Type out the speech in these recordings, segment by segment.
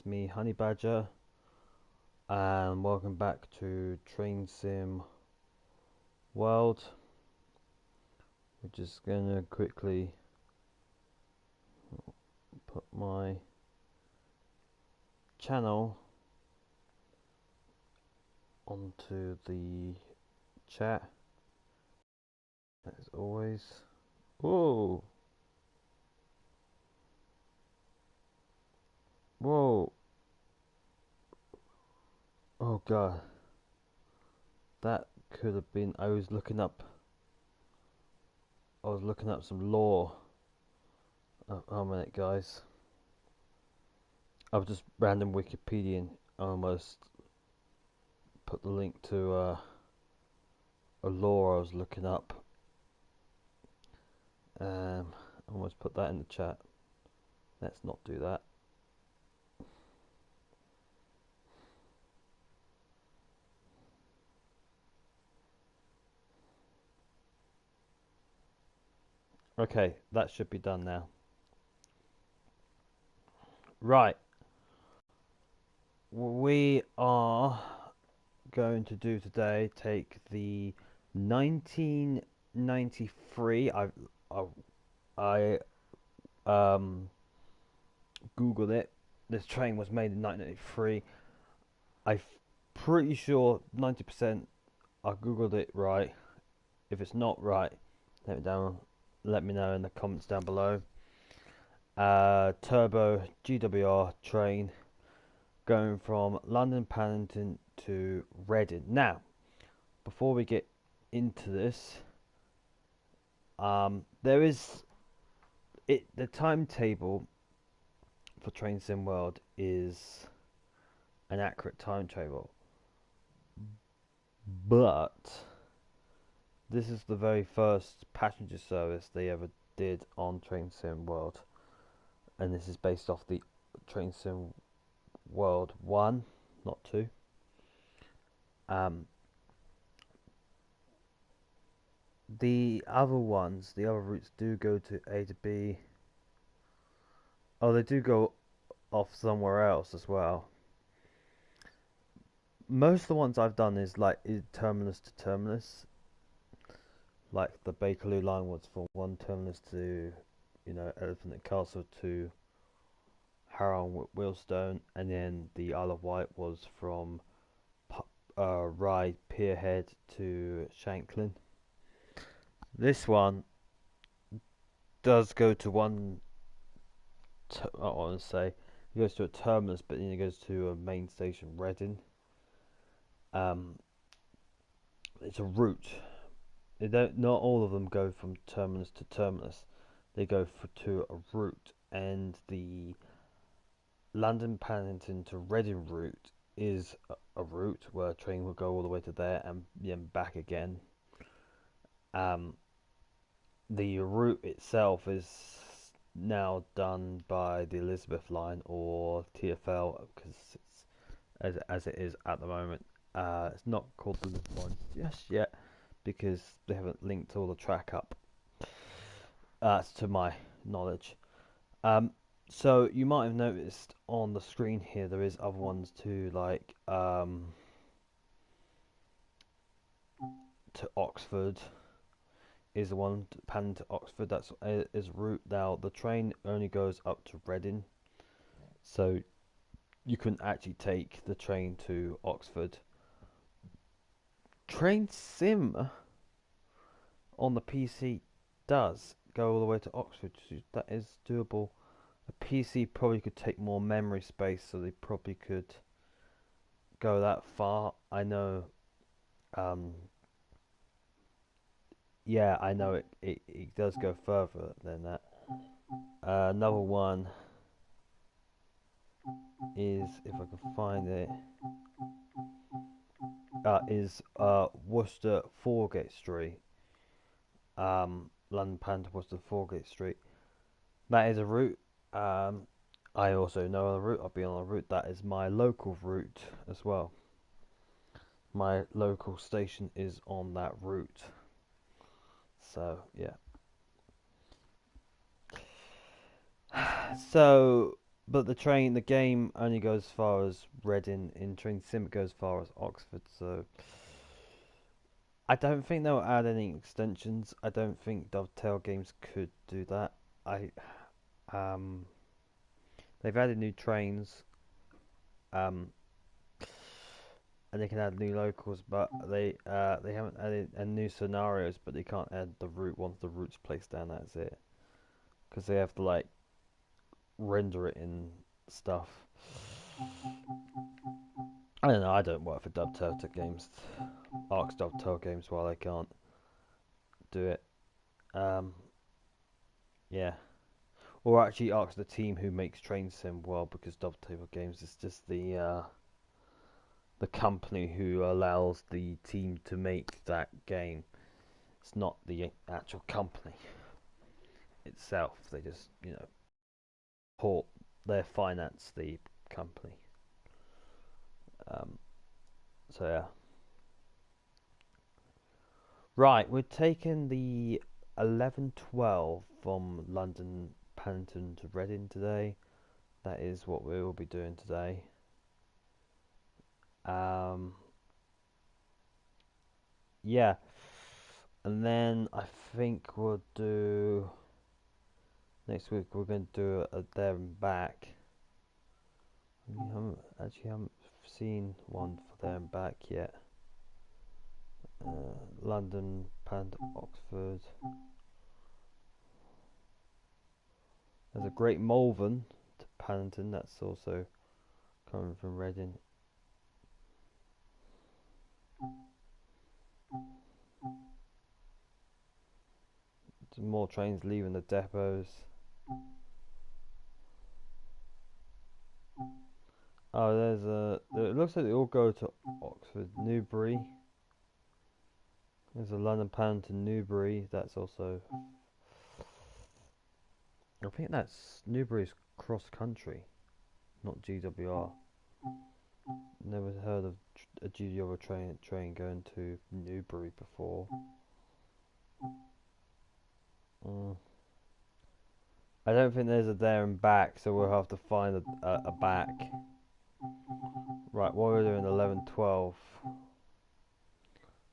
it's me, Honey Badger, and welcome back to Train Sim World. We're just gonna quickly put my channel onto the chat, as always. Whoa! Whoa! Oh god, that could have been. I was looking up some lore. Oh, a minute, guys. I was just random Wikipedia. I almost put the link to a lore I was looking up. I almost put that in the chat. Let's not do that. Okay, that should be done now. Right. We are going to do today, take the 1993. I Googled it. This train was made in 1993. I'm pretty sure 90% I Googled it right. If it's not right, let me know in the comments down below. Turbo GWR train going from London Paddington to Reading. Now, before we get into this, there is the timetable for Train Sim World is an accurate timetable, but this is the very first passenger service they ever did on Train Sim World, and this is based off the Train Sim World 1, not 2. The other ones, the other routes do go to A to B. Oh, they do go off somewhere else as well. Most of the ones I've done is terminus to terminus. Like the Bakerloo line was from one terminus to, Elephant and Castle to Harrow and Wealdstone, and then the Isle of Wight was from Rye Pierhead to Shanklin. This one does go to one. I want to say it goes to a terminus, but then it goes to a main station, Reading. It's a route. Not all of them go from terminus to terminus. They go to a route, and the London Paddington to Reading route is a route where a train will go all the way to there and then back again. The route itself is now done by the Elizabeth line or TfL, because it's as it is at the moment. It's not called the Elizabeth line just yet because they haven't linked all the track up. To my knowledge. So you might have noticed on the screen here there is other ones too, like to Oxford is the one Paddington to Oxford. That's is route. Now the train only goes up to Reading, so you couldn't actually take the train to Oxford. Train Sim on the PC does go all the way to Oxford. So that is doable. A PC probably could take more memory space, so they probably could go that far. I know. Yeah, I know it does go further than that. Another one is, if I can find it, is Worcester Foregate Street. London Pan to Worcester Foregate Street. That is a route. I also know a route. I've been on a route that is my local route as well. My local station is on that route. So yeah. So but the game only goes as far as Reading. In Train Sim, it goes as far as Oxford. So I don't think they'll add any extensions. I don't think Dovetail Games could do that. I um, they've added new trains, um, and they can add new locals, but they haven't added new scenarios. But they can't add the route once the route's placed down. That's it, because they have to like render it in stuff. I don't know. I don't work for Dovetail Games. Arcs Dovetail Games while I can't do it. Um, yeah. Or actually ask the team who makes Train Sim well, because Dovetail Games is just the company who allows the team to make that game. It's not the actual company itself. They just port they finance the company. Um, so yeah. Right, we're taking the 11:12 from London Paddington to Reading today. That is what we will be doing today. Um, yeah, and then I think we'll do next week. We're going to do a there and back. We haven't seen one for there and back yet. London, Oxford. There's a Great Malvern to Paddington. That's also coming from Reading. Some more trains leaving the depots. Oh, there's it looks like they all go to Oxford, Newbury. There's a London Paddington, Newbury. That's also. I think that's Newbury's cross country, not GWR. Never heard of a GWR train going to Newbury before. Mm. I don't think there's a there and back, so we'll have to find a back. Right, what we're doing 11:12.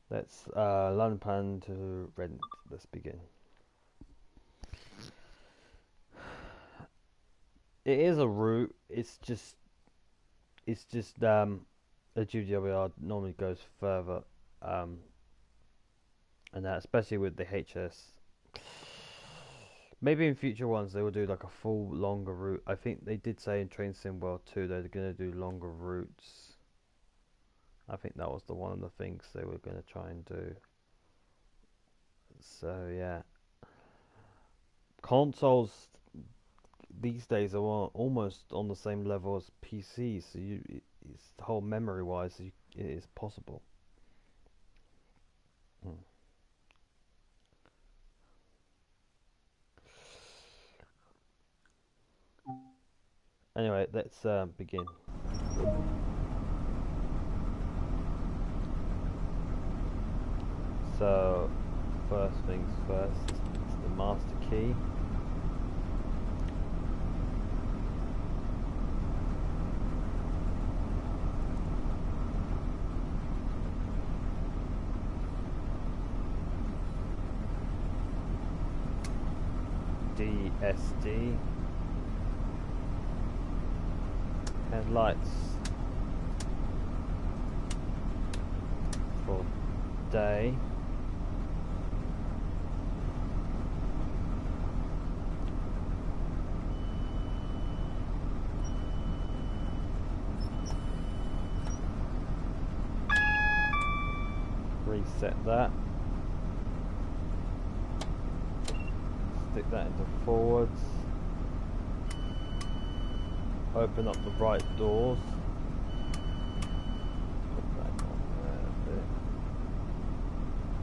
Let's London Pan to Reading. Let's begin. It is a route. It's just the GWR normally goes further, and that especially with the HS. Maybe in future ones they will do like a full longer route. I think they did say in Train Sim World 2 they're gonna do longer routes. I think that was one of the things they were gonna try and do. So yeah, consoles these days are almost on the same level as PCs. So it's the whole memory wise, it is possible. Hmm. Anyway, let's begin. So, first things first, it's the master key. DSD. Headlights for day. Reset that. Stick that into forwards. Open up the right doors. Put that on there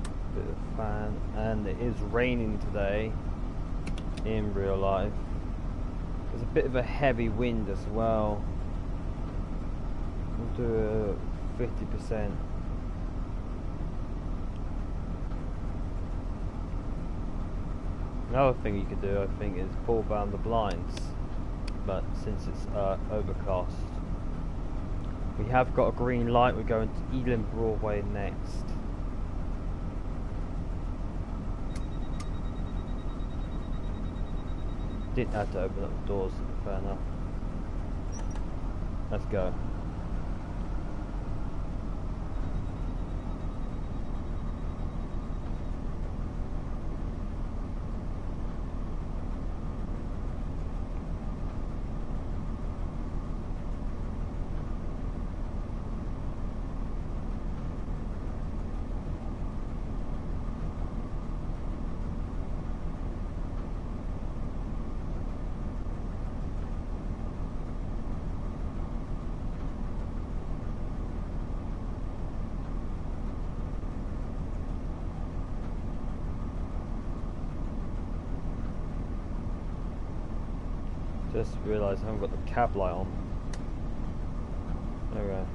a bit of fan. And it is raining today in real life. There's a bit of a heavy wind as well. We'll do a 50%. Another thing you could do, I think, is pull down the blinds. but since it's overcast. We have got a green light. We're going to Ealing Broadway next. Didn't have to open up the doors, fair enough. Let's go. Just realised I haven't got the cab light on. There we go.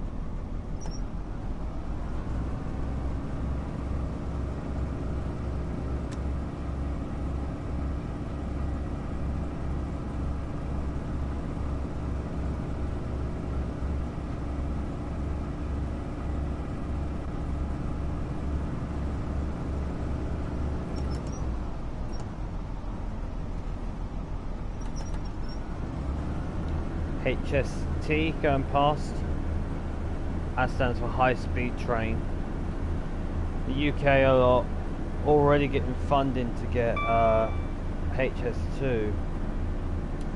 HST going past. That stands for high speed train. The UK are already getting funding to get HS2,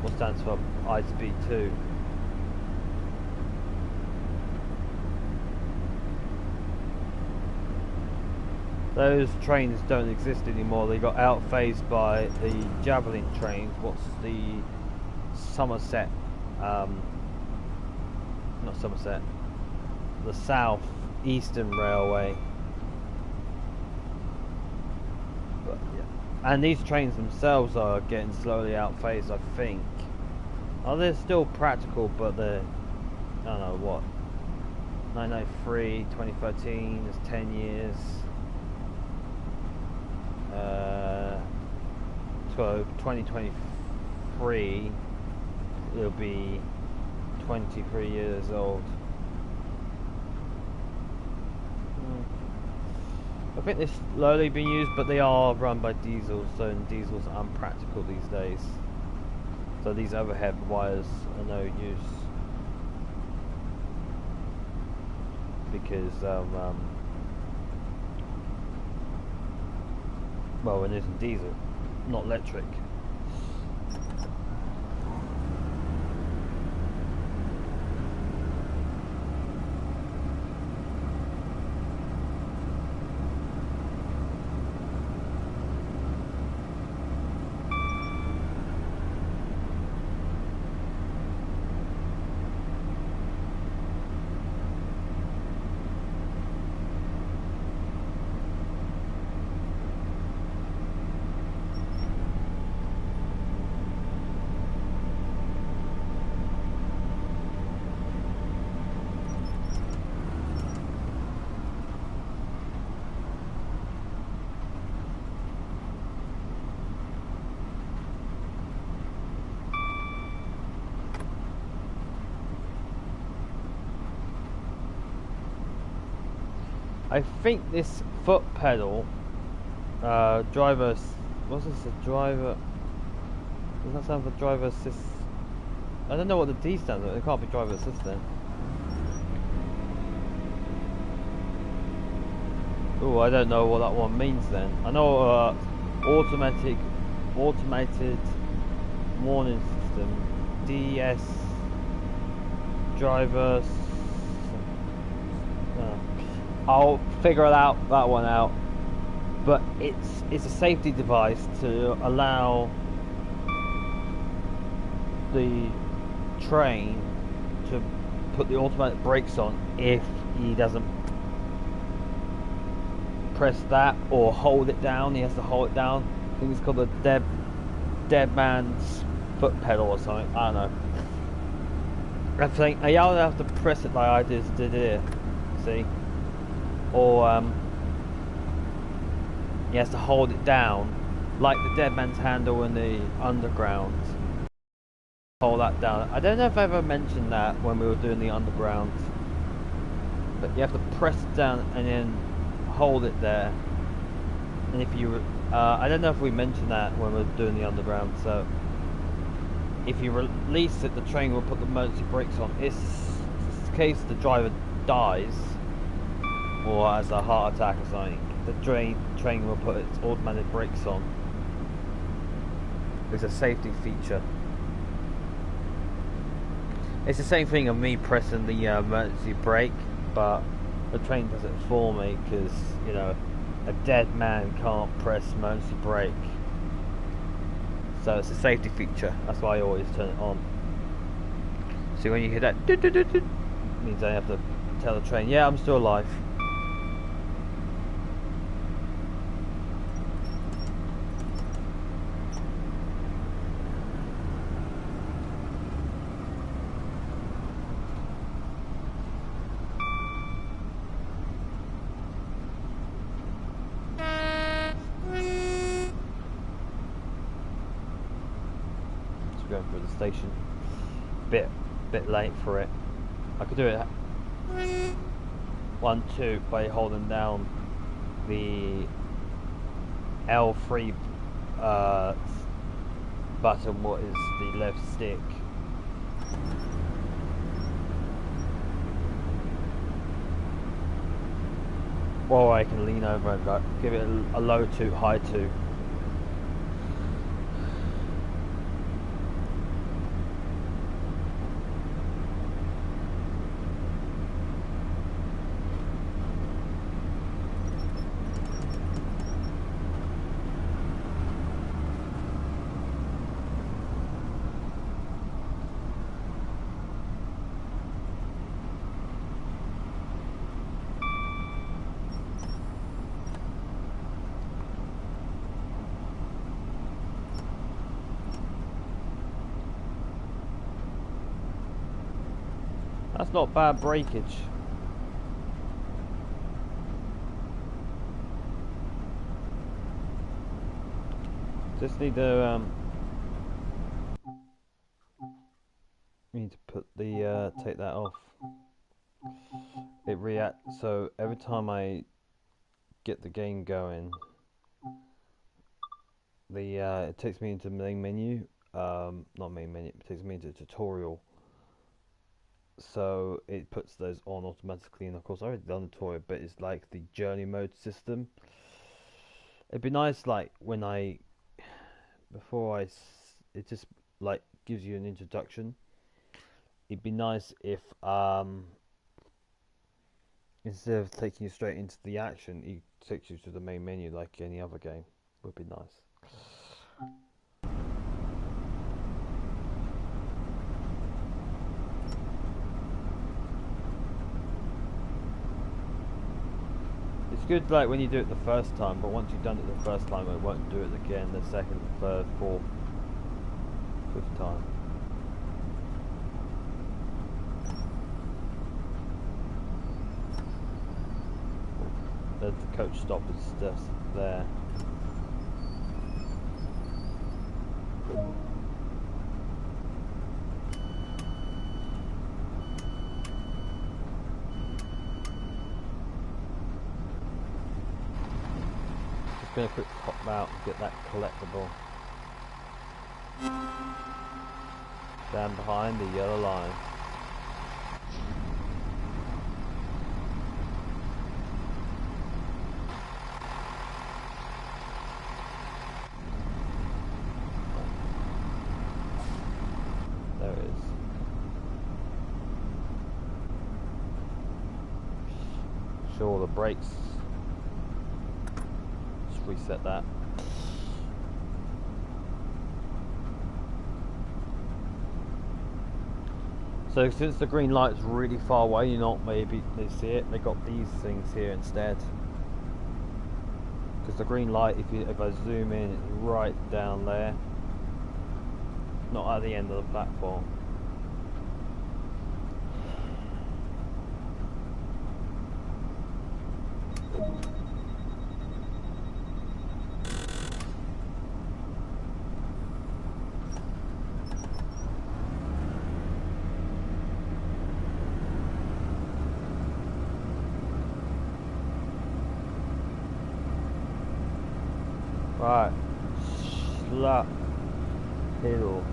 what stands for high speed 2. Those trains don't exist anymore. They got outphased by the Javelin trains. What's the Somerset? Not Somerset, the South Eastern Railway. But yeah, and these trains themselves are getting slowly outphased, I think. Oh, they're still practical, but they're, I don't know what, 1993, 2013 is 10 years. So 2023 it'll be 23 years old. I think they're slowly being used, but they are run by diesels, so diesels are unpractical these days. So these overhead wires are no use because well, we're using diesel, not electric. I think this foot pedal, driver, what's this, a driver, does that stand for driver assist? I don't know what the D stands for, it can't be driver assist then. Oh, I don't know what that one means then. I know automated warning system, DS, driver. I'll figure that one out. But it's a safety device to allow the train to put the automatic brakes on if he doesn't press that or hold it down. He has to hold it down. I think it's called the dead man's foot pedal or something. I don't know. I think you either have to press it like I just did here, see, or he has to hold it down like the dead man's handle in the underground. hold that down. I don't know if I ever mentioned that when we were doing the underground, but you have to press it down and then hold it there. And if you, I don't know if we mentioned that when we were doing the underground. So if you release it, the train will put the emergency brakes on. It's in case the driver dies or has a heart attack or something. The train will put its automatic brakes on. It's a safety feature. It's the same thing of me pressing the emergency brake, but the train does it for me because, you know, a dead man can't press emergency brake. So it's a safety feature. That's why I always turn it on. See, when you hear that, it means I have to tell the train, yeah, I'm still alive. Going through the station, bit late for it. I could do it 1, 2 by holding down the L3 button, what is the left stick. Or I can lean over and go, give it a low 2, high 2. That's not bad breakage. Just need to put the take that off. It reacts, so every time I get the game going, the it takes me into main menu. Not main menu. It takes me into tutorial. So it puts those on automatically, and of course I already done the tutorial, but it's like the journey mode system. It'd be nice, like when it just like gives you an introduction. It'd be nice if instead of taking you straight into the action, it takes you to the main menu like any other game. Would be nice. It's good like when you do it the first time, but once you've done it the first time, it won't do it again the second, third, fourth, fifth time. The coach stop is just there. Just gonna quick pop out and get that collectible. Stand behind the yellow line. There it is. Sure, the brakes. Just reset that. So since the green light's really far away, you're not maybe they see it. They got these things here instead. Because the green light, if I zoom in, it's right down there, not at the end of the platform. Right. Slap Hill.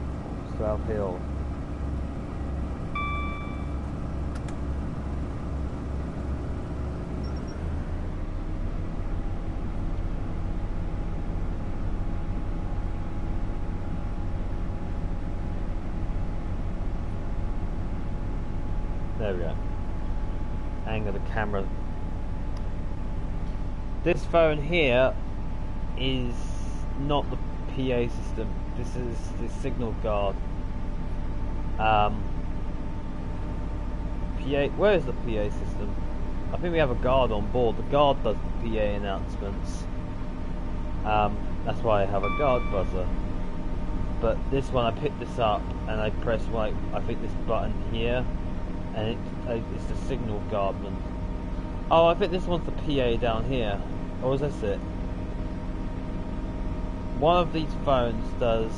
South Hill. There we go. Angle the camera. This phone here is not the PA system. This is the signal guard. PA. Where is the PA system? I think we have a guard on board. The guard does the PA announcements. That's why I have a guard buzzer. But this one, I picked this up and I press like I think this button here, and it's the signal guardman. Oh, I think this one's the PA down here. Or is this it? One of these phones does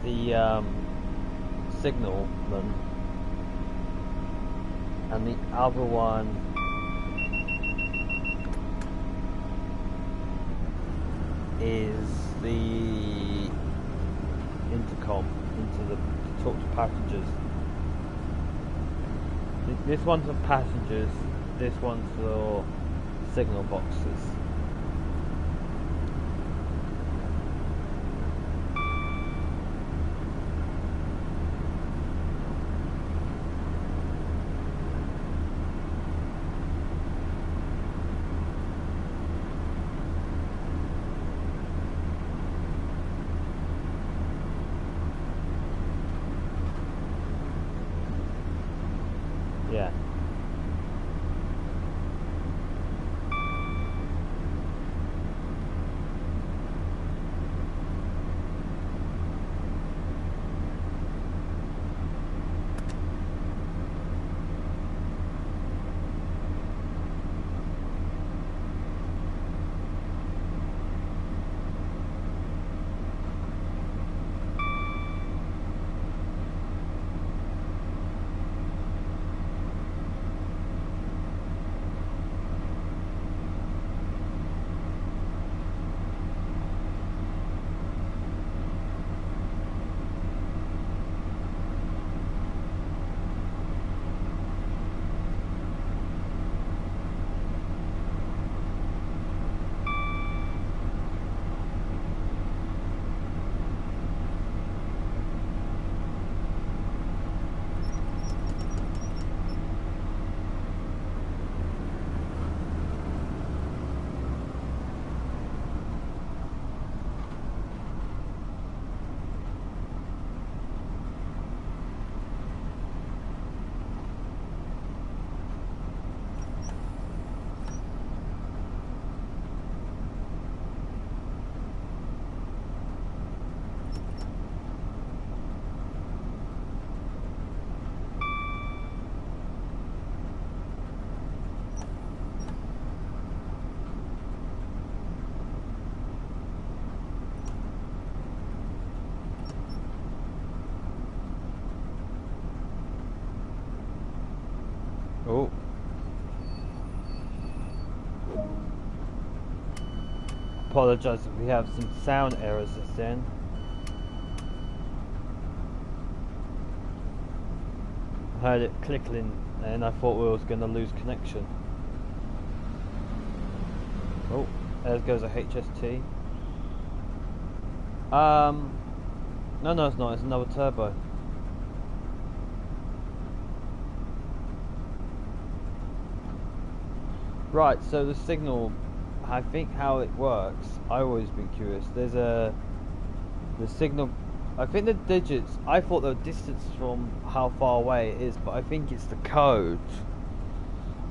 the signalman, and the other one is the intercom to talk to passengers. This one's for passengers. This one's for signal boxes. Yeah. Oh. Apologise if we have some sound errors this end. I heard it clicking and I thought we was going to lose connection. Oh, there goes a HST. No, it's not. It's another turbo. Right, so the signal, I think how it works, I've always been curious. There's the signal, I think the digits, I thought the distance from how far away it is, but I think it's the code.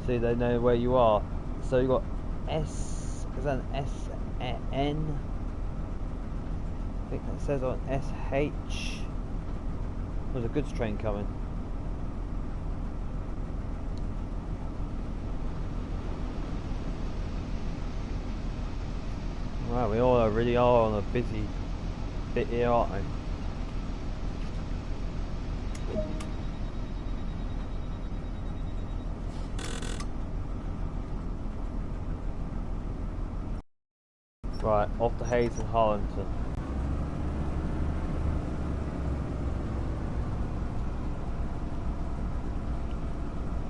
See, they know where you are. So you got S, is that an S-N? I think that says on SH. There's a goods train coming. Wow, we all really are on a busy bit here, aren't we? Right, off to Hayes and Harlington.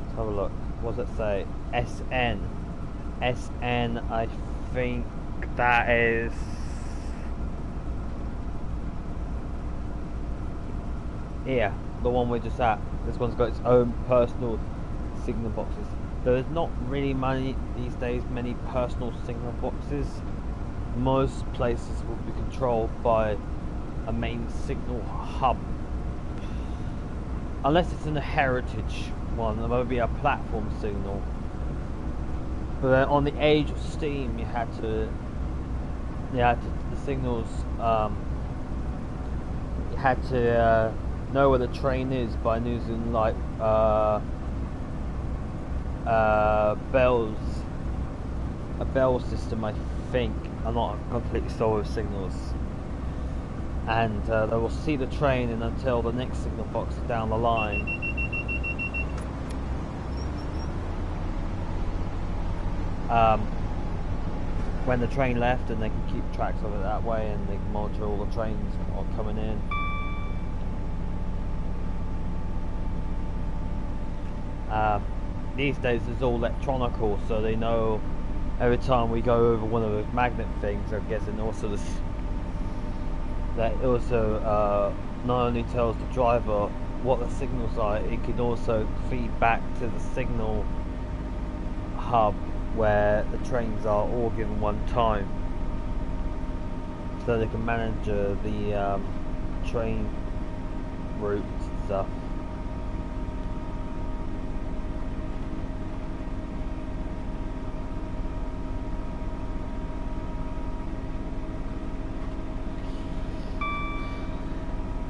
Let's have a look. What does it say? SN. SN, I think that is... Yeah, the one we're just at. This one's got its own personal signal boxes. There's not really many these days, many personal signal boxes. Most places will be controlled by a main signal hub. Unless it's in a heritage one, there might be a platform signal. But then on the age of Steam, the signals, you had to know where the train is by using like bells, a bell system, I think. I'm not completely sure with signals. And they will see the train and until the next signal box is down the line. When the train left, and they can keep tracks of it that way, and they can monitor all the trains coming in. These days it's all electronical, so they know every time we go over one of those magnet things, I guess, and also this, that also not only tells the driver what the signals are, it can also feed back to the signal hub where the trains are all given one time, so they can manage the train routes and stuff.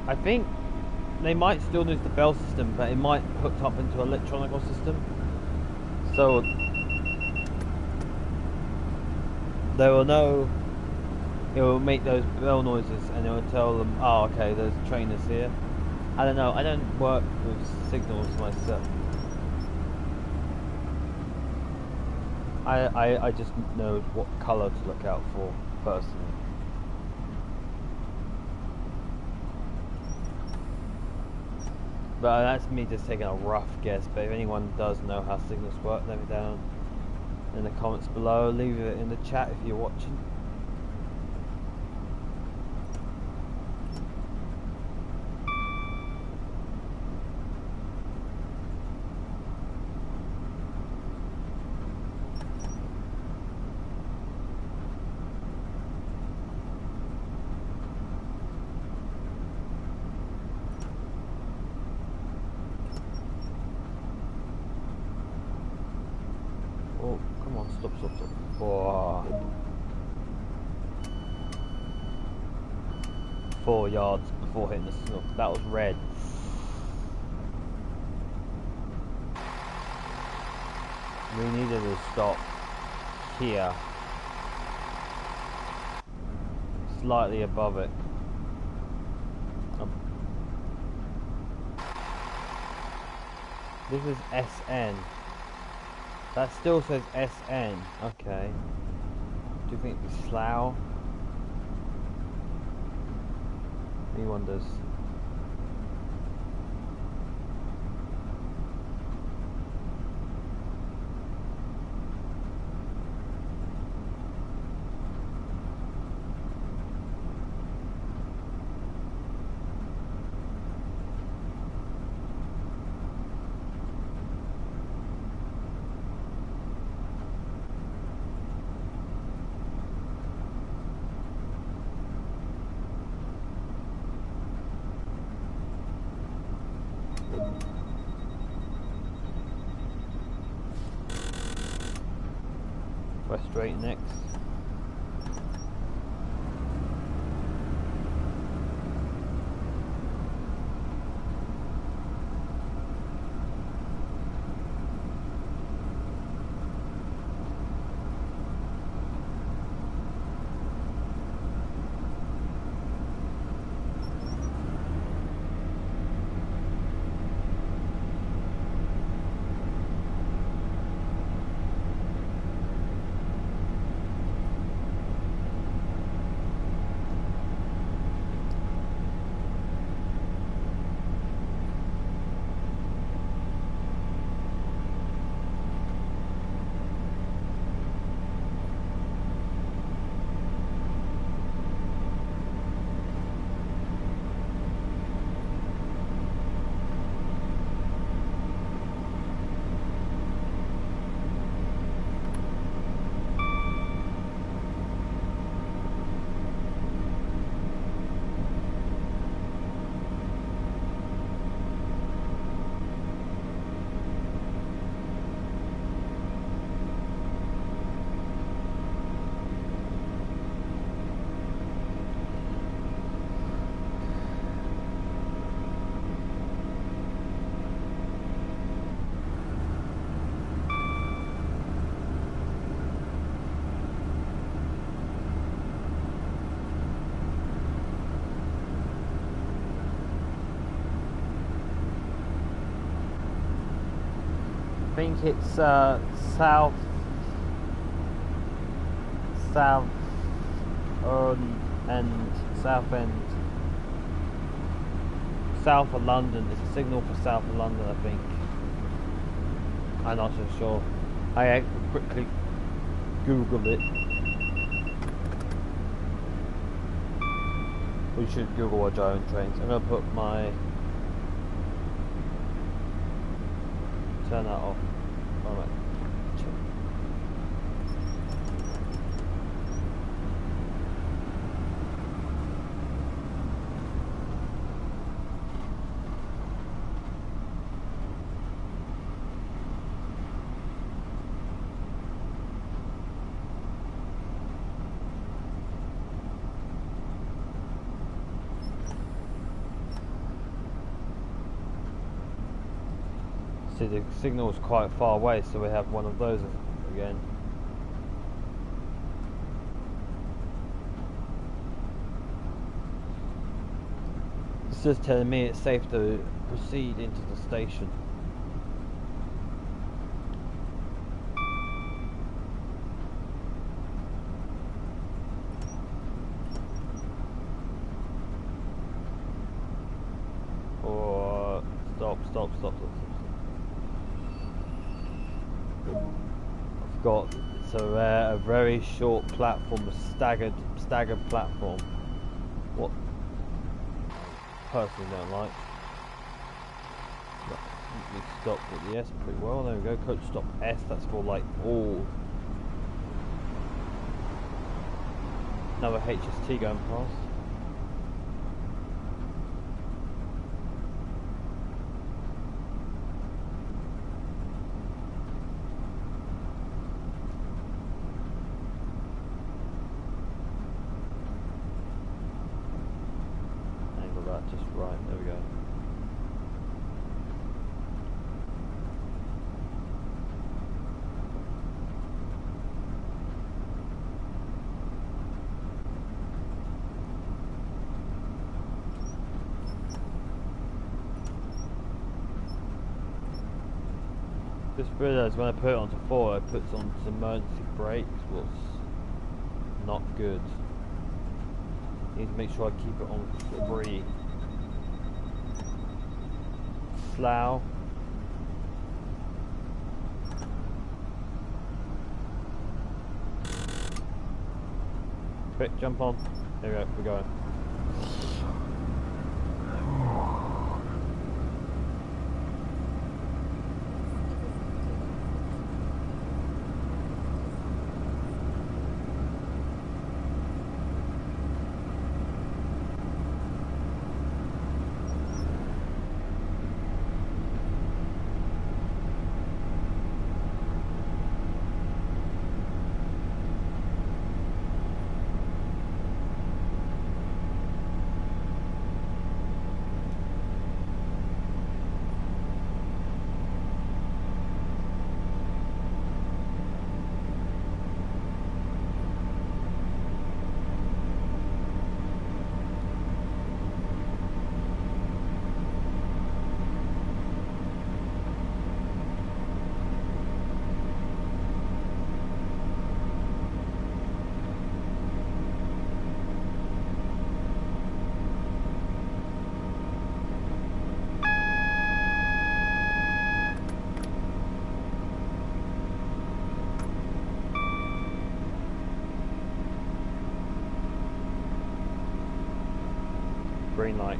I think they might still use the bell system, but it might hook up into an electronic system. So they will know, it will make those bell noises and it will tell them, oh okay, there's trainers here. I don't know, I don't work with signals myself. I just know what colour to look out for personally. But that's me just taking a rough guess, but if anyone does know how signals work, let me down in the comments below, leave it in the chat if you're watching. Oh, come on, stop. Oh. 4 yards before hitting the snook. That was red. We needed to stop here. Slightly above it. This is SN. That still says SN. Okay. Do you think it's Slough? He wonders. We're straight next. think it's south south end south end south of London. It's a signal for south of London, I think. I'm not so sure. I quickly Googled it. We should Google our giant trains. I'm gonna put my turn that off. Alright. See, the signal is quite far away, so we have one of those again. It's just telling me it's safe to proceed into the station. Or stop. I've got a very short platform, a staggered platform. What personally don't like. But we stopped at the S pretty well. There we go. Coach stop S. That's for like all. Another HST going past. Just right, there we go. Just realised when I put it onto 4, it puts on some emergency brakes, what's not good. Need to make sure I keep it on 3. Slough. Quick, jump on. There we go, we're going. Green light.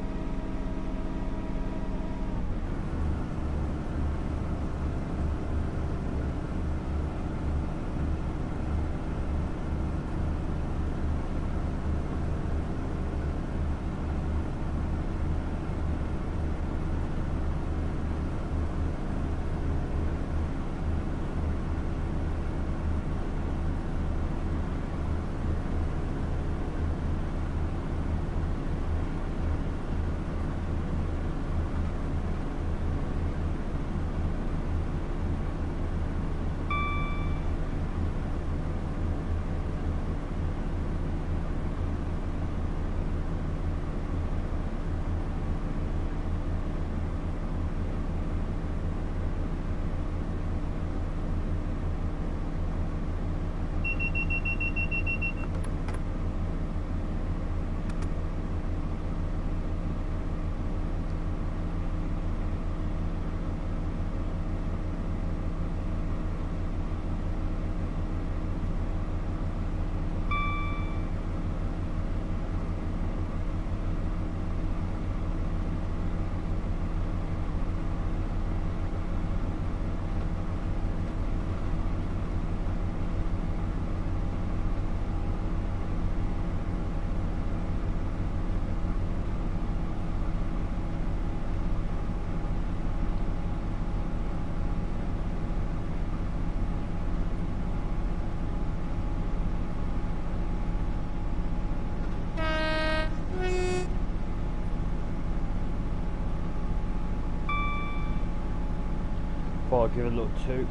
Thought I'd give it a little toot.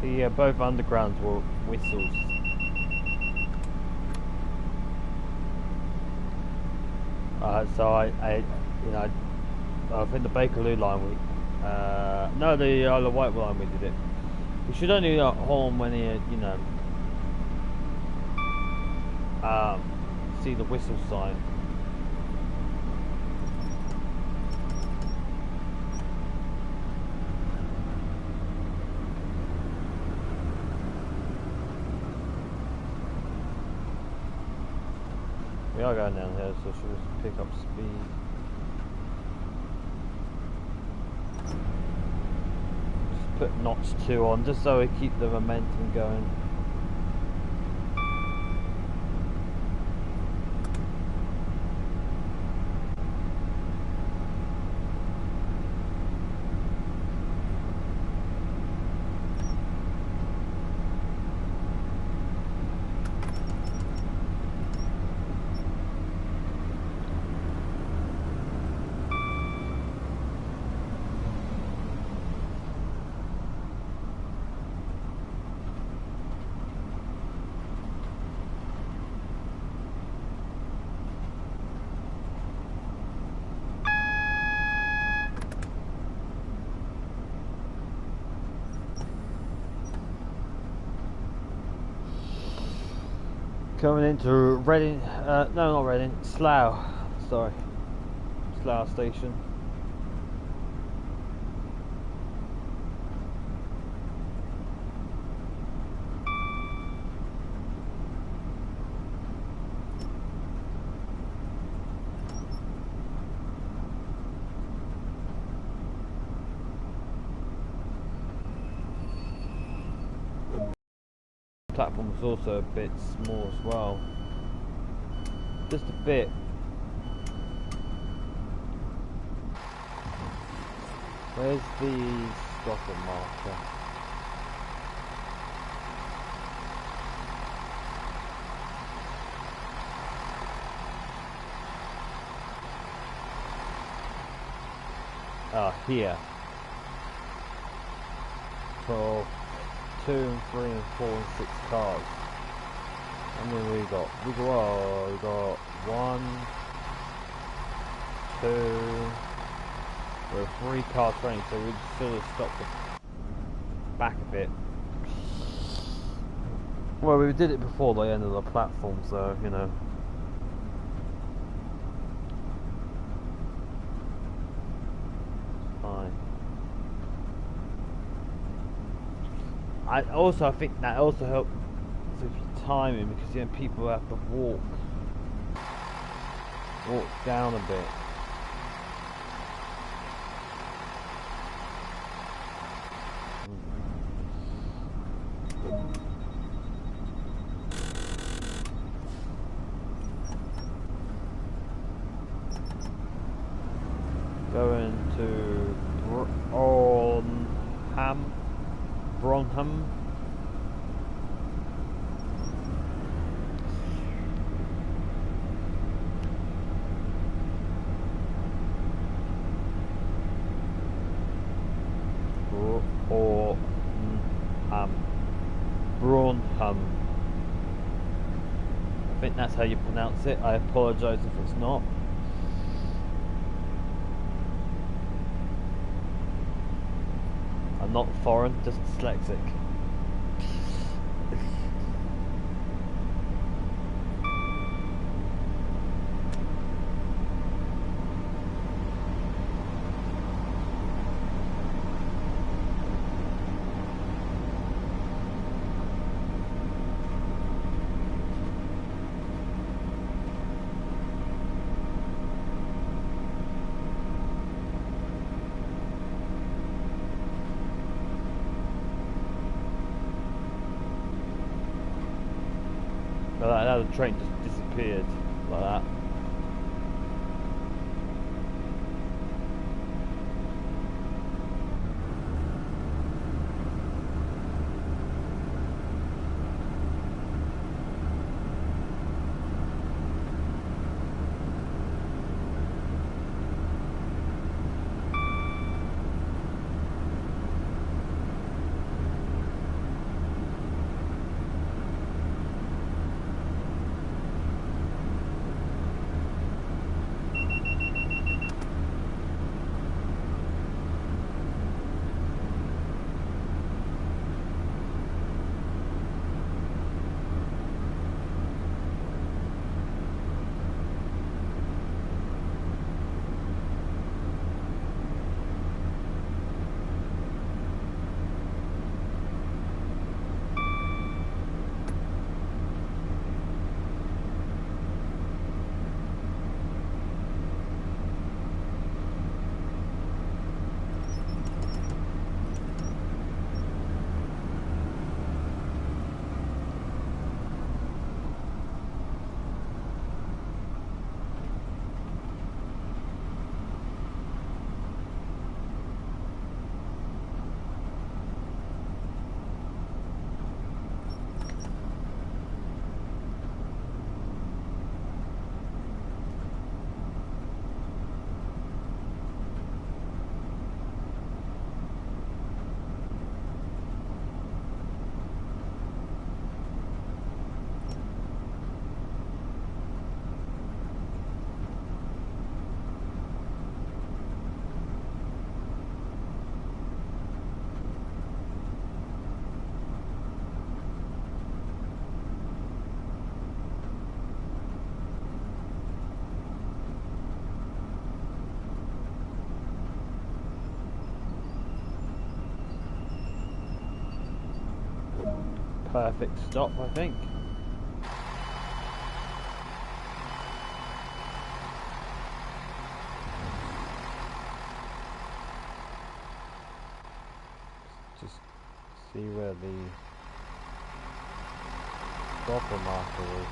The both undergrounds were whistles. So I think the Bakerloo line no, the Isle of Wight line we did it. We should only horn when you see the whistle sign. We are going down here, so should we pick up speed? Just put notch 2 on, just so we keep the momentum going. Coming into Reading, no, not Reading, Slough, sorry, Slough station. Platform was also a bit small as well, just a bit. Where's the stopper marker? Here. For 2 and 3 and 4 and 6 cars. How many we got? We got 1, 2. We're 3 cars running, so we just sort of stopped back a bit. Well, we did it before the end of the platform, so you know. I think that also helped with your timing, because you know people have to walk down a bit. Going to Bronham. Bronham. I think that's how you pronounce it. I apologise if it's not. I'm not foreign, just dyslexic. Now the train just disappeared like that. Perfect stop, I think. Just see where the stopper marker is.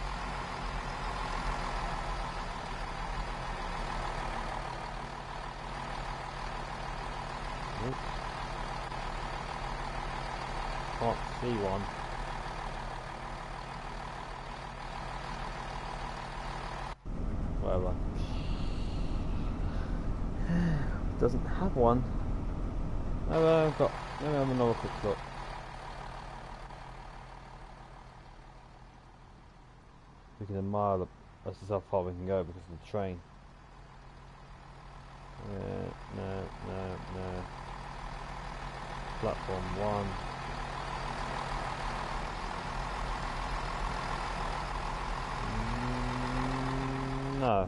Oops. Can't see one. Whatever. Doesn't have one. Oh, I've got. Let me have another quick look. We can admire that's just how far we can go because of the train. No. Platform 1. No.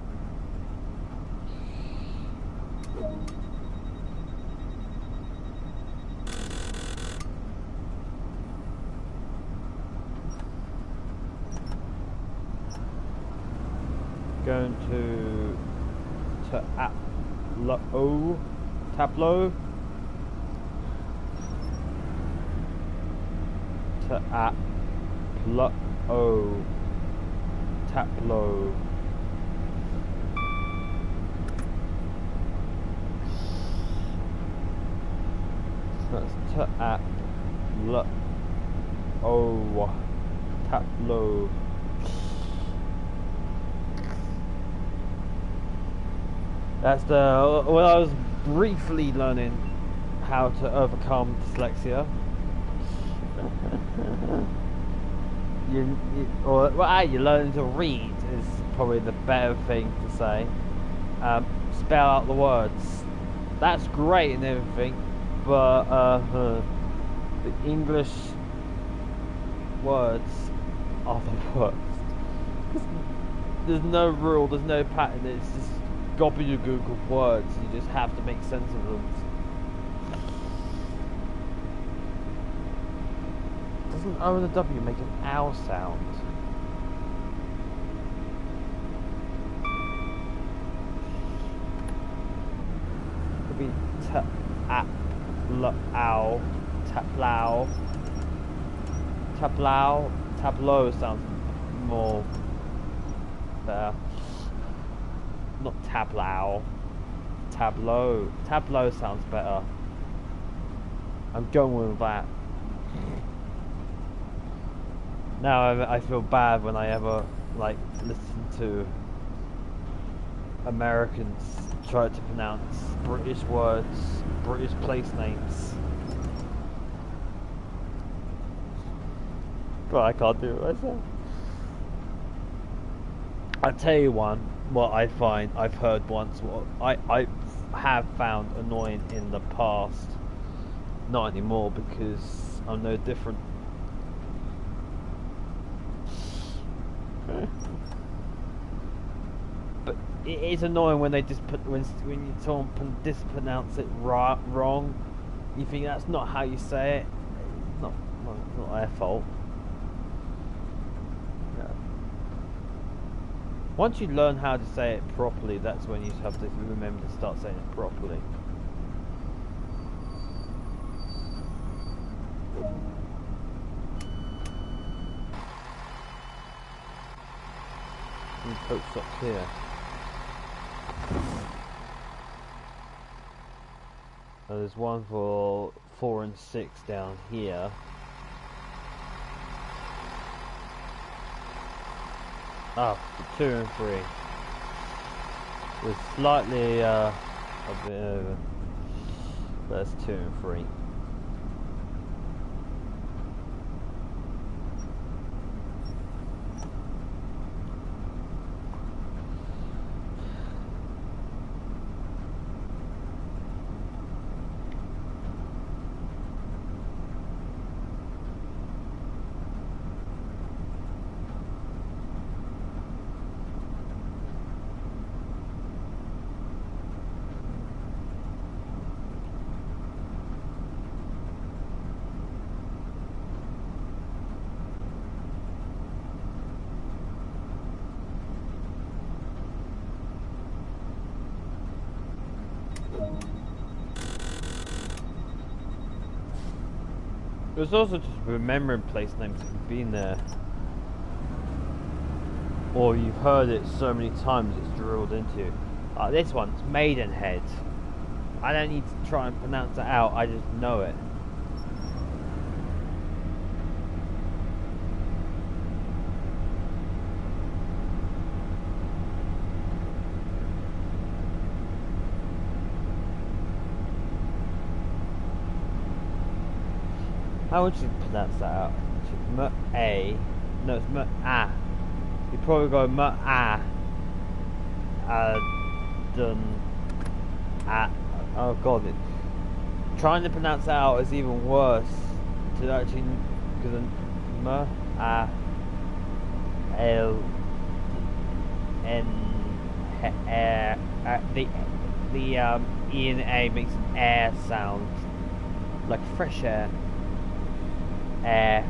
Going to Tableau. Tableau. That's Tableau. That's the when I was briefly learning how to overcome dyslexia. You're learning to read is probably the better thing to say. Spell out the words. That's great and everything, but the English words are the worst. There's no rule, there's no pattern. It's just gobbledygook of words. You just have to make sense of them. Doesn't O and a W make an ow sound? Could be tableau sounds more better. Not tableau sounds better. I'm going with that. Now I feel bad when I ever listen to Americans try to pronounce British words, British place names. But I can't do it myself. I'll tell you what I've heard once, what I have found annoying in the past. Not anymore because I'm no different. But it is annoying when they just put when someone dispronounce it wrong. You think that's not how you say it. It's not their fault. Yeah. Once you learn how to say it properly, that's when you have to remember to start saying it properly. Coach stops here. There's one for 4 and 6 down here. Ah, 2 and 3. With slightly a bit over. But that's 2 and 3. it's also just remembering place names if you've been there. Or you've heard it so many times it's drilled into you. Like this one's Maidenhead. I don't need to try and pronounce it out, I just know it. How would you pronounce that out? M-A. No, it's M-A. You probably go M-A. Done. Oh god. Trying to pronounce that out is even worse. To actually. Because M-A. L-N. The E and A makes an air sound. Like fresh air. Air.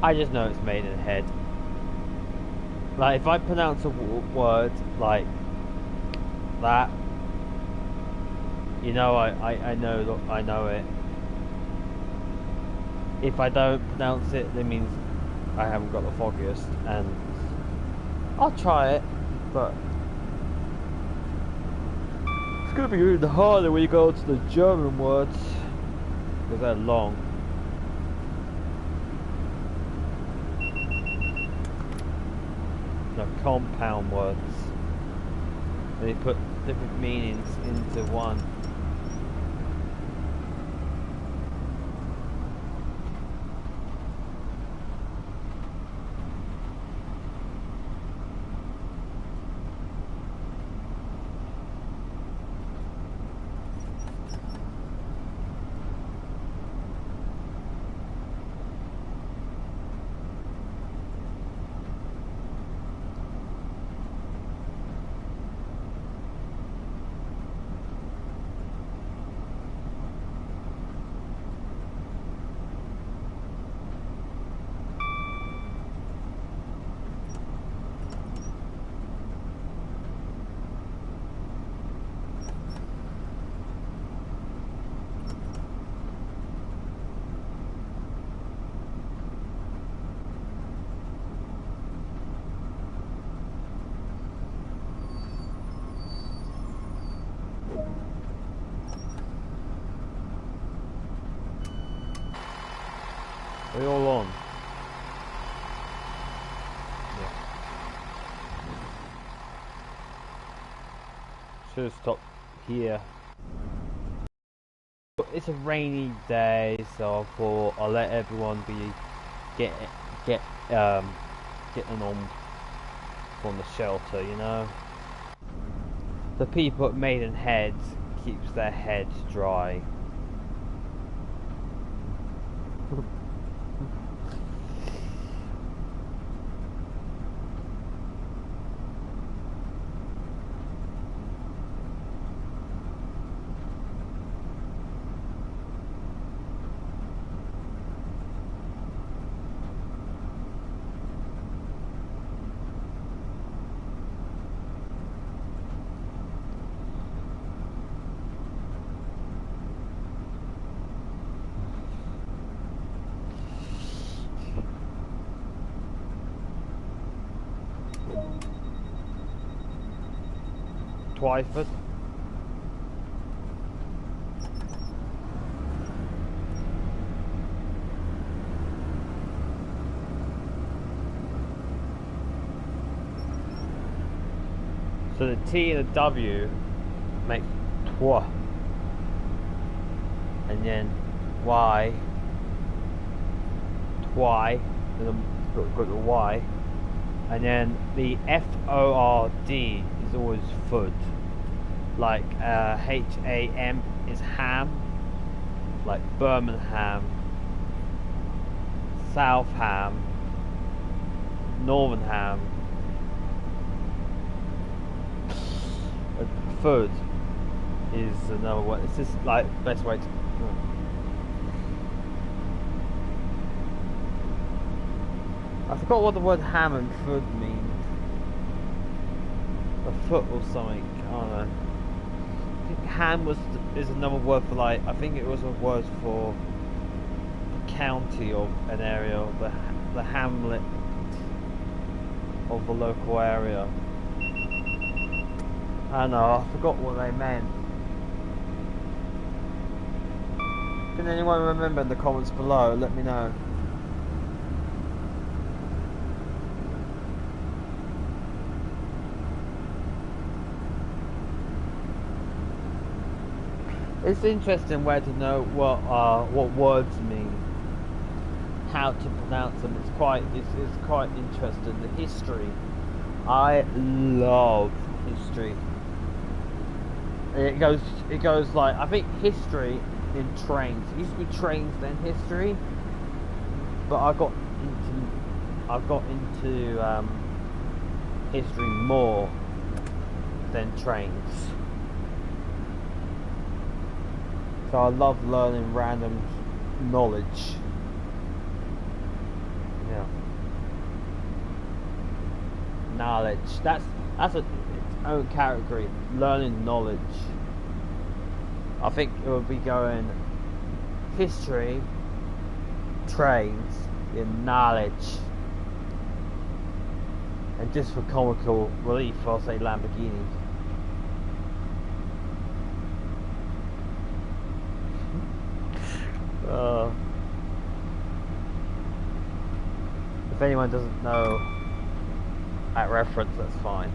I just know it's Maidenhead. Like if I pronounce a word like that, you know, I know it. If I don't pronounce it, that means I haven't got the foggiest, and I'll try it, but it's gonna be even harder when you go to the German words because they're long. No, compound words. And they put different meanings into one. Are we all on? Yeah. Should have stopped here. It's a rainy day, so I thought I'll let everyone getting on from the shelter, you know. The people at Maidenhead keeps their heads dry. Twyford. So the T and the W make twa, and then Y, twy, and then got the Y, and then the FORD is always food. Like HAM is ham, like Birmingham, South Ham, Northern Ham. Food is another one. It's just like best way to. I forgot what the word ham and food means. The foot or something. I don't know. I think ham is another word for, like, I think it was a word for the county of an area, the hamlet of the local area. I don't know, I forgot what they meant. Can anyone remember in the comments below? Let me know. It's interesting where to know what words mean, how to pronounce them. It's quite interesting. The history, I love history. It goes like, I think history in trains. It used to be trains then history, but I got into history more than trains. So I love learning random knowledge. Yeah. Knowledge. That's its own category. Learning knowledge. I think it would be going history, trains, and knowledge. And just for comical relief, I'll say Lamborghini. If anyone doesn't know that reference, that's fine.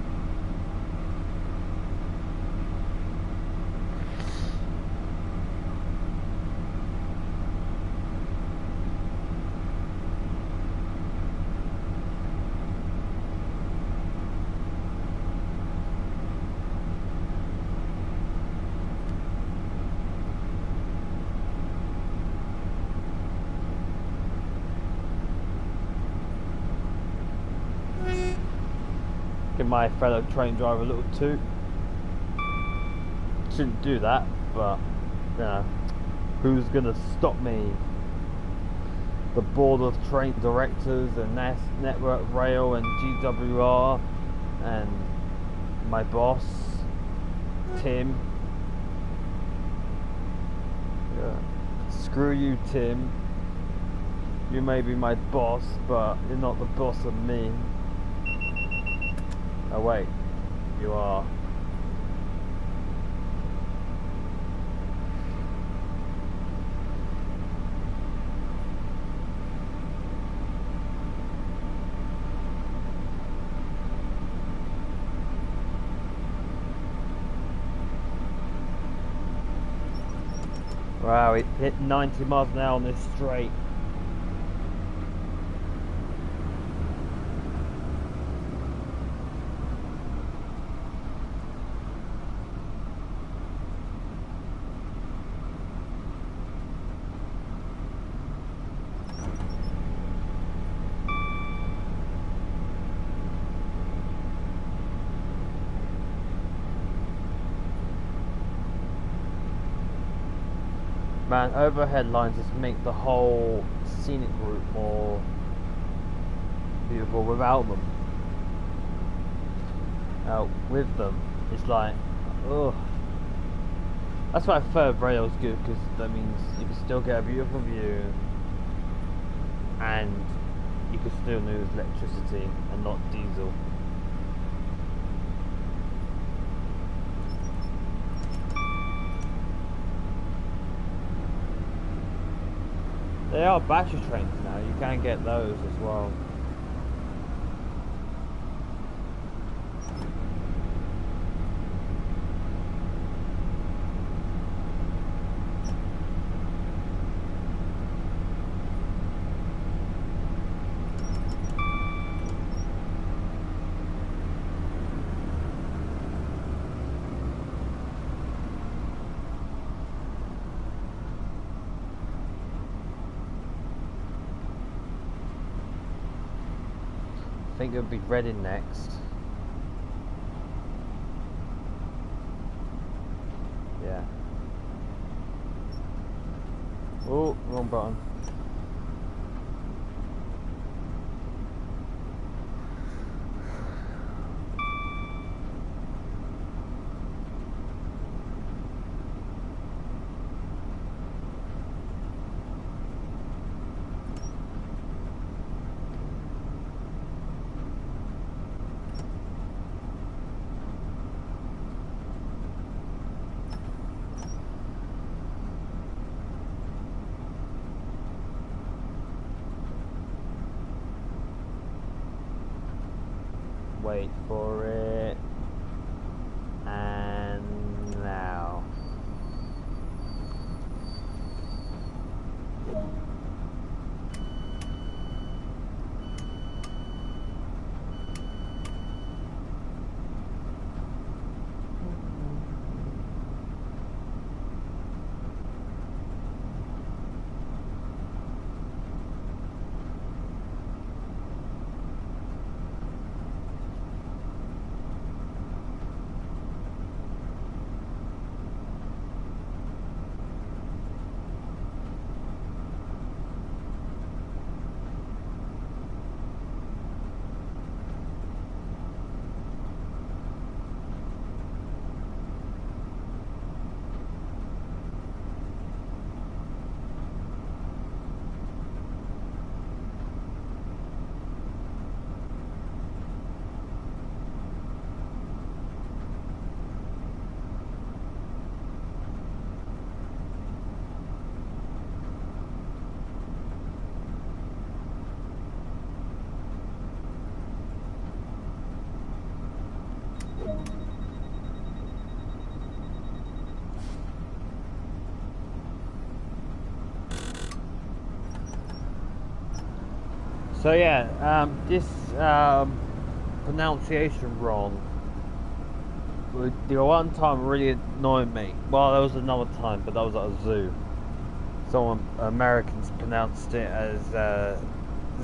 Give my fellow train driver a little toot. Shouldn't do that, but you know, who's gonna stop me? The board of train directors and Network Rail and GWR and my boss Tim. Yeah. Screw you, Tim. You may be my boss, but you're not the boss of me. Oh wait, you are. Wow, it hit 90 miles an hour on this straight. Man, overhead lines just make the whole scenic route more beautiful without them. With them, it's like, ugh. That's why third rail's good, because that means you can still get a beautiful view and you can still use electricity and not diesel. They are battery trains now, you can get those as well. I think it would be Reading next. Yeah. Oh, wrong button. wait for it. And now. So yeah, this pronunciation wrong. The one time really annoyed me. Well, there was another time, but that was at a zoo. Some Americans pronounced it as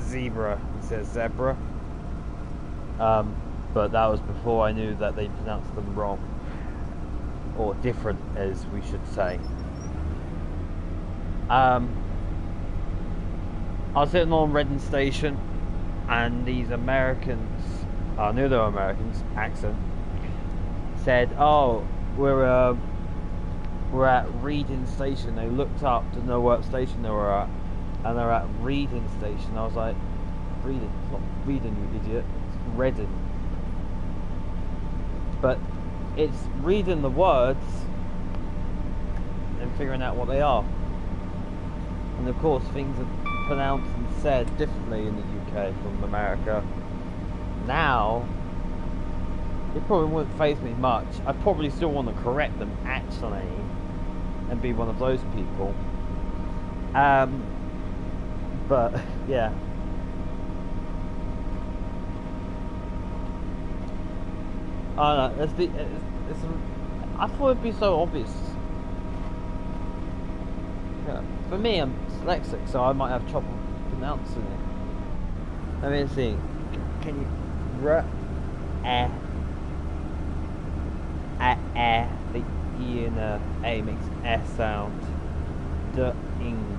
zebra instead of zebra. But that was before I knew that they pronounced them wrong, or different, as we should say. I was sitting on Reading Station, and these Americans, I knew they were Americans, accent, said, "Oh, we're at Reading Station." They looked up to know what station they were at, and they're at Reading Station. I was like, "Reading, it's not Reading, you idiot. It's Reading." But it's reading the words and figuring out what they are. And of course, things are pronounced and said differently in the UK from America. Now, it probably wouldn't faze me much. I probably still want to correct them, actually, and be one of those people. But, yeah. I don't know, I thought it'd be so obvious. Yeah. For me, I'm dyslexic, so I might have trouble pronouncing it. Let me see. Can you... The E and the A makes S sound. The-ing.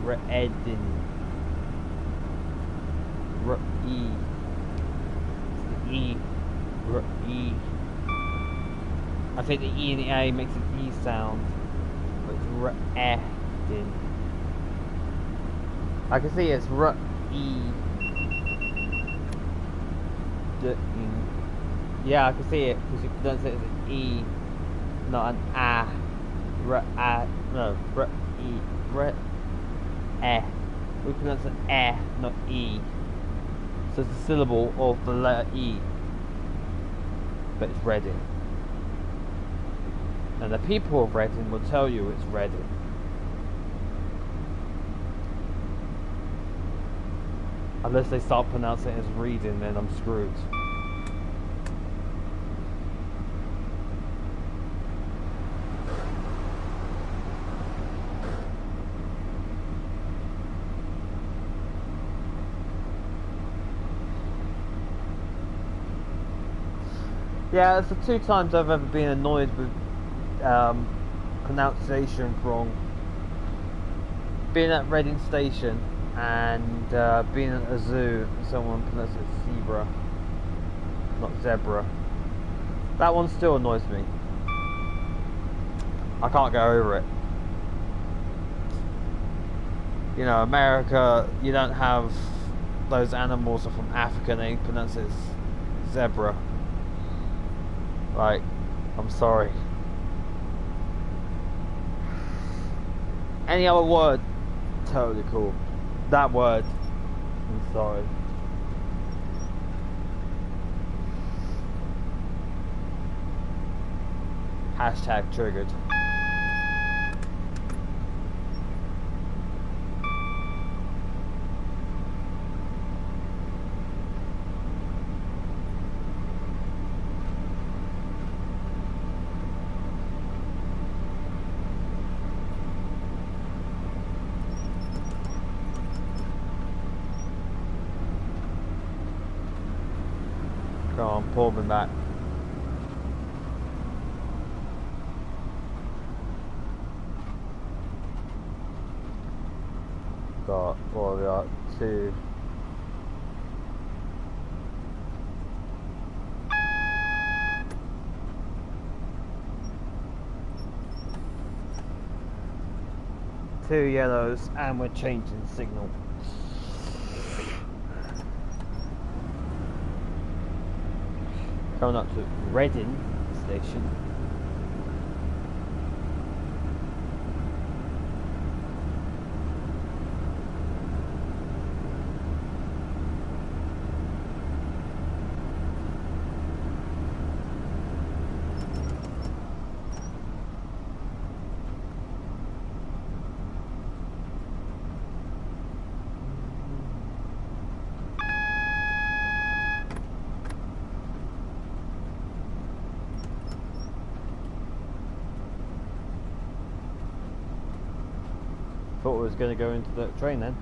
Re-edin. Re-E. The E. E. I think the E and the A makes an E sound, but it's re-e-din. I can see it's re-e. Yeah, I can see it because you pronounce it as an E, not an A. Re-a. No, re-e. Re-e. We pronounce it E, not E. So it's a syllable of the letter E. But it's Reading. And the people of Reading will tell you it's Reading. Unless they start pronouncing it as reading, then I'm screwed. Yeah, it's the 2 times I've ever been annoyed with pronunciation wrong. Being at Reading Station and being at a zoo and someone pronounced it zebra, not zebra. That one still annoys me. I can't go over it. You know, America, you don't have those animals are from Africa and they pronounce it as zebra. Like, I'm sorry. Any other word, totally cool. That word, I'm sorry. Hashtag triggered. Come on, pull me back. Got, well, we got two. Two yellows, and we're changing signal. Coming up to Reading station. Thought we was going to go into the train then.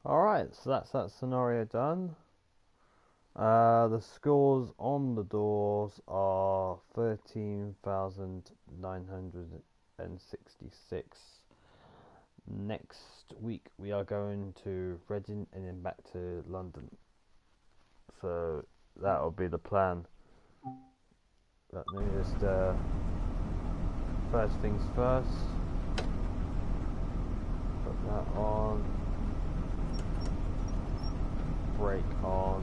Alright, so that's that scenario done. The scores on the doors are 13,966. Next week we are going to Reading and then back to London. So that'll be the plan. Let me just first things first. Put that on. Brake on.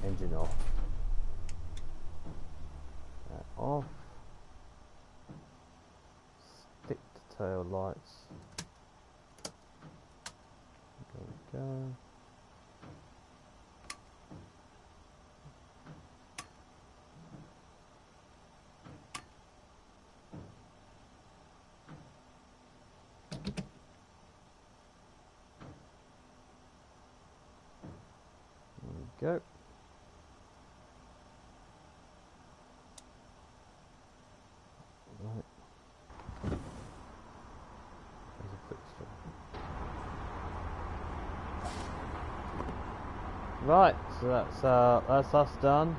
Engine off. That off. Stick to tail lights. There we go. There we go. Right, so that's us done.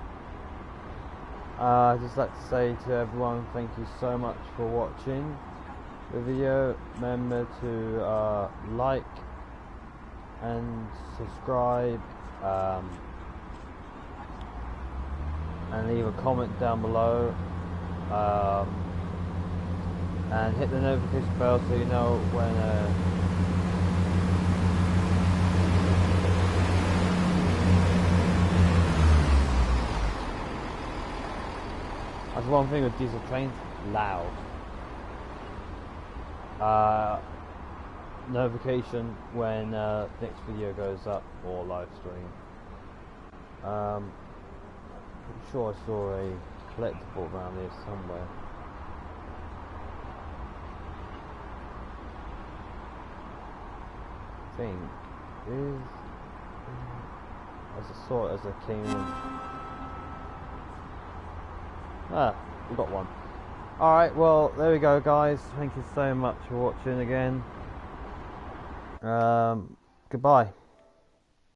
I'd just like to say to everyone, thank you so much for watching the video. Remember to like and subscribe, and leave a comment down below, and hit the notification bell so you know when that's one thing with diesel trains, loud. Notification when next video goes up or live stream. I'm sure I saw a collectible around here somewhere. I think is as I saw it as I came in. We got one. Alright, well, there we go, guys. Thank you so much for watching again. Goodbye.